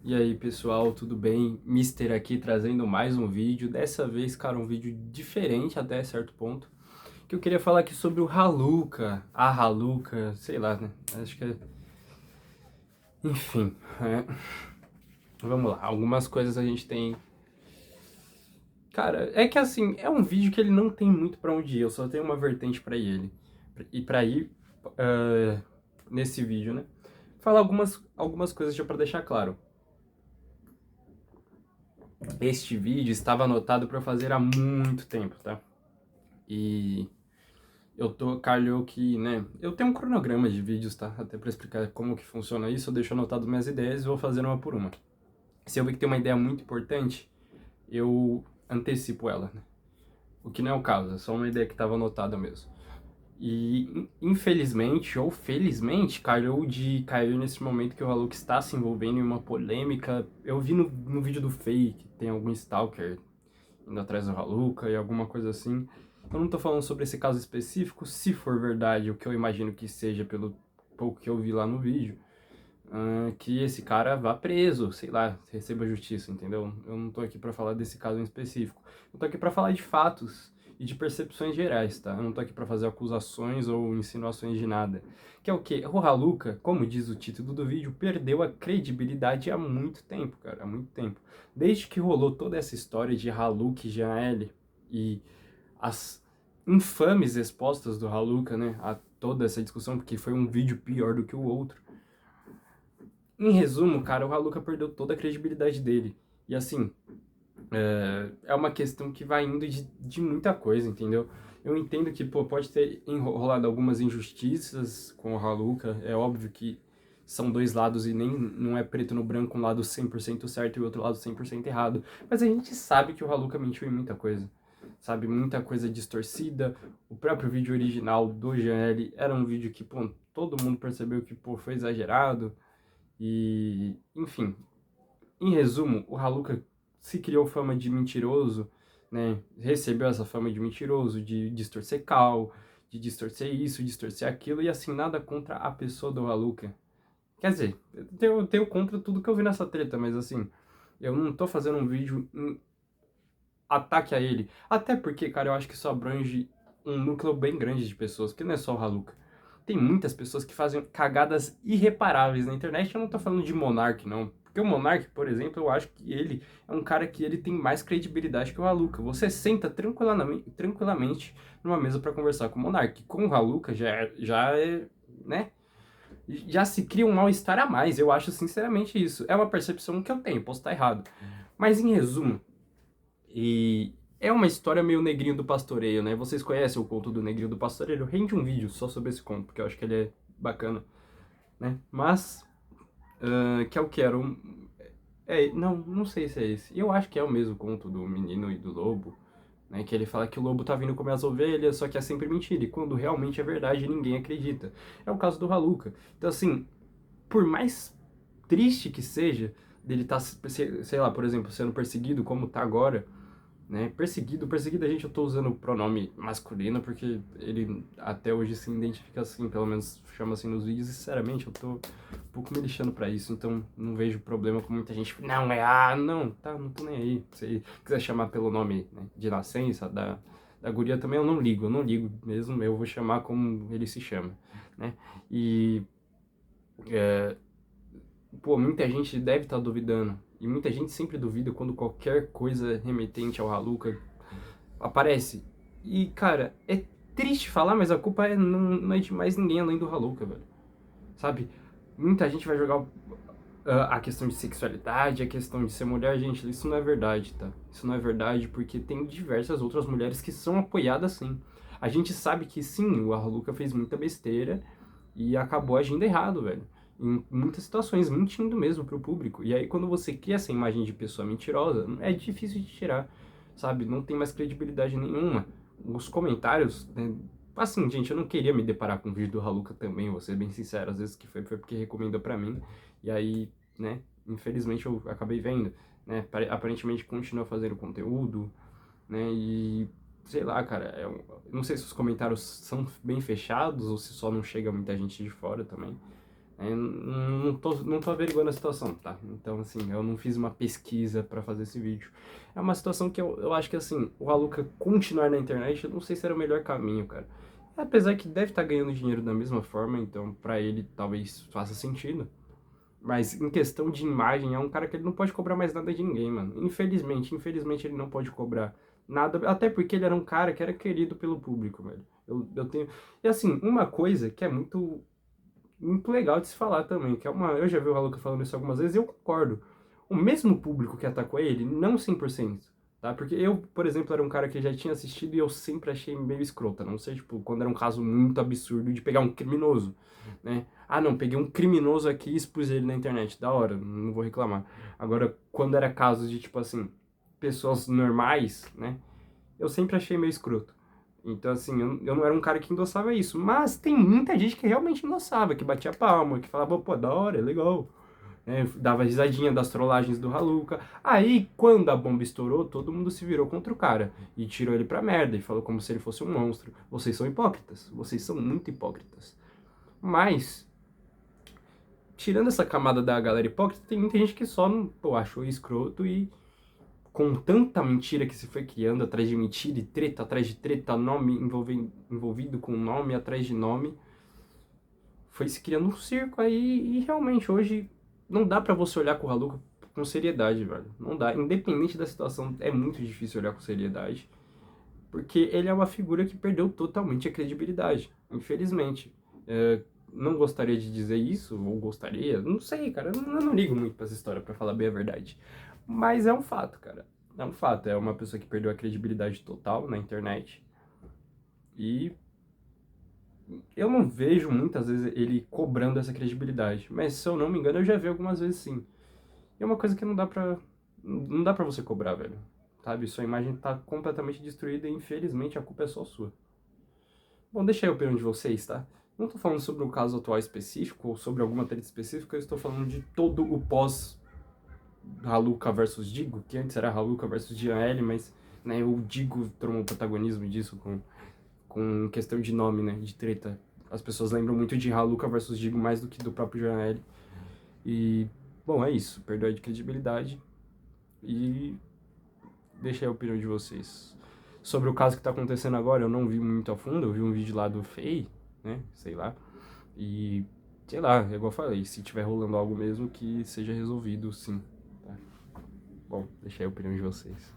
E aí pessoal, tudo bem? Mister aqui trazendo mais um vídeo. Dessa vez, cara, um vídeo diferente até certo ponto. Que eu queria falar aqui sobre o Haluca. A Haluca, sei lá, né? Acho que é. Enfim, vamos lá. Algumas coisas a gente tem. Cara, é que assim, é um vídeo que ele não tem muito pra onde ir. Eu só tenho uma vertente pra ele. E pra ir nesse vídeo, né? Falar algumas coisas já pra deixar claro. Este vídeo estava anotado para fazer há muito tempo, tá? E calhou que, né? Eu tenho um cronograma de vídeos, tá? Até para explicar como que funciona isso, eu deixo anotado minhas ideias e vou fazendo uma por uma. Se eu ver que tem uma ideia muito importante, eu antecipo ela, né? O que não é o caso, é só uma ideia que estava anotada mesmo. E infelizmente ou felizmente calhou de cair nesse momento que o Haluk está se envolvendo em uma polêmica. Eu vi no vídeo do Fake, tem algum stalker indo atrás do Haluca e alguma coisa assim. Eu não tô falando sobre esse caso específico, se for verdade, o que eu imagino que seja pelo pouco que eu vi lá no vídeo, que esse cara vá preso, sei lá, receba justiça, entendeu? Eu não tô aqui pra falar desse caso em específico. Eu tô aqui pra falar de fatos e de percepções gerais, tá? Eu não tô aqui pra fazer acusações ou insinuações de nada. Que é o quê? O Haluca, como diz o título do vídeo, perdeu a credibilidade há muito tempo, cara, há muito tempo. Desde que rolou toda essa história de Haluk e Jael e as infames respostas do Haluca, né, a toda essa discussão, porque foi um vídeo pior do que o outro. Em resumo, cara, o Haluca perdeu toda a credibilidade dele. E assim, é uma questão que vai indo de muita coisa, entendeu? Eu entendo que, pô, pode ter enrolado algumas injustiças com o Haluca. É óbvio que são dois lados e nem não é preto no branco, um lado 100% certo e o outro lado 100% errado. Mas a gente sabe que o Haluca mentiu em muita coisa. Sabe, muita coisa distorcida. O próprio vídeo original do GL era um vídeo que, pô, todo mundo percebeu que, pô, foi exagerado. E, enfim, em resumo, o Haluca se criou fama de mentiroso, né? Recebeu essa fama de mentiroso, de distorcer cal, de distorcer isso, distorcer aquilo, e assim, nada contra a pessoa do Haluca. Quer dizer, eu tenho contra tudo que eu vi nessa treta, mas assim, eu não tô fazendo um vídeo em ataque a ele. Até porque, cara, eu acho que isso abrange um núcleo bem grande de pessoas, que não é só o Haluca. Tem muitas pessoas que fazem cagadas irreparáveis na internet. Eu não tô falando de Monark, não. Porque o Monark, por exemplo, eu acho que ele é um cara que ele tem mais credibilidade que o Haluca. Você senta tranquilamente numa mesa para conversar com o Monark. Com o Haluca já é, né? Já se cria um mal-estar a mais. Eu acho sinceramente isso. É uma percepção que eu tenho, posso estar errado. Mas em resumo, e é uma história meio Negrinho do Pastoreio, né? Vocês conhecem o conto do Negrinho do Pastoreio? Rende um vídeo só sobre esse conto, porque eu acho que ele é bacana, né? Mas, que é o que era um... não sei se é esse. Eu acho que é o mesmo conto do menino e do lobo, né? Que ele fala que o lobo tá vindo comer as ovelhas, só que é sempre mentira. E quando realmente é verdade, ninguém acredita. É o caso do Haluca. Então, assim, por mais triste que seja, dele tá, sei lá, por exemplo, sendo perseguido como tá agora, né? Perseguido, a gente, eu tô usando o pronome masculino porque ele até hoje se identifica assim, pelo menos chama assim nos vídeos, e sinceramente eu tô um pouco me lixando pra isso, então não vejo problema com muita gente, não, não, tá, não tô nem aí, se quiser chamar pelo nome, né, de nascença, da guria também, eu não ligo mesmo, eu vou chamar como ele se chama, né? E, pô, muita gente deve estar duvidando, e muita gente sempre duvida quando qualquer coisa remetente ao Haluca aparece. E, cara, é triste falar, mas a culpa não é de mais ninguém além do Haluca, velho. Sabe? Muita gente vai jogar a questão de sexualidade, a questão de ser mulher, gente, isso não é verdade, tá? Isso não é verdade porque tem diversas outras mulheres que são apoiadas sim. A gente sabe que sim, o Haluca fez muita besteira e acabou agindo errado, velho. Em muitas situações, mentindo mesmo pro público. E aí, quando você cria essa imagem de pessoa mentirosa, é difícil de tirar, sabe? Não tem mais credibilidade nenhuma. Os comentários, né? Assim, gente, eu não queria me deparar com o vídeo do Haluca também, vou ser bem sincero. Às vezes que foi porque recomendou pra mim. E aí, né? Infelizmente eu acabei vendo, né? Aparentemente continua fazendo conteúdo, né? E sei lá, cara, não sei se os comentários são bem fechados ou se só não chega muita gente de fora também, Não tô averiguando a situação, tá? Então, assim, eu não fiz uma pesquisa pra fazer esse vídeo. É uma situação que eu acho que, assim, o Raluca continuar na internet, eu não sei se era o melhor caminho, cara. Apesar que deve estar ganhando dinheiro da mesma forma, então pra ele talvez faça sentido. Mas em questão de imagem, é um cara que ele não pode cobrar mais nada de ninguém, mano. Infelizmente ele não pode cobrar nada. Até porque ele era um cara que era querido pelo público, velho. Eu tenho. E assim, uma coisa que é muito legal de se falar também, que é uma. Eu já vi o Haluka falando isso algumas vezes e eu concordo. O mesmo público que atacou ele, não 100%, tá? Porque eu, por exemplo, era um cara que já tinha assistido e eu sempre achei meio escrota, não sei, tipo, quando era um caso muito absurdo de pegar um criminoso, né? Ah, não, peguei um criminoso aqui e expus ele na internet, da hora, não vou reclamar. Agora, quando era casos de, tipo assim, pessoas normais, né? Eu sempre achei meio escroto. Então, assim, eu não era um cara que endossava isso. Mas tem muita gente que realmente endossava, que batia palma, que falava, pô, da hora, é legal. Né? Dava risadinha das trollagens do Haluka. Aí, quando a bomba estourou, todo mundo se virou contra o cara. E tirou ele pra merda, e falou como se ele fosse um monstro. Vocês são hipócritas. Vocês são muito hipócritas. Mas, tirando essa camada da galera hipócrita, tem muita gente que só, pô, achou escroto e com tanta mentira que se foi criando atrás de mentira e treta atrás de treta, nome envolvido com nome atrás de nome, foi se criando um circo aí e realmente hoje não dá pra você olhar com o Haluka com seriedade, velho. Não dá. Independente da situação, é muito difícil olhar com seriedade. Porque ele é uma figura que perdeu totalmente a credibilidade, infelizmente. Não gostaria de dizer isso, ou gostaria, não sei, cara. Eu não ligo muito pra essa história, pra falar bem a verdade. Mas é um fato, cara. É um fato. É uma pessoa que perdeu a credibilidade total na internet. E eu não vejo muitas vezes ele cobrando essa credibilidade. Mas se eu não me engano, eu já vi algumas vezes sim. E é uma coisa que não dá pra. Não dá pra você cobrar, velho. Sabe? Sua imagem tá completamente destruída e infelizmente a culpa é só sua. Bom, deixa aí a opinião de vocês, tá? Não tô falando sobre o caso atual específico ou sobre alguma treta específica, eu estou falando de todo o pós Haluka versus Digo, que antes era Haluka versus L, mas né, o Digo tomou o protagonismo disso com questão de nome, né, de treta. As pessoas lembram muito de Haluka versus Digo mais do que do próprio L. E, bom, é isso. Perdoe de credibilidade e deixa aí a opinião de vocês. Sobre o caso que tá acontecendo agora, eu não vi muito a fundo, eu vi um vídeo lá do FEI, né, sei lá, e, sei lá, é igual eu falei, se tiver rolando algo mesmo, que seja resolvido sim, tá? Bom, deixa aí a opinião de vocês.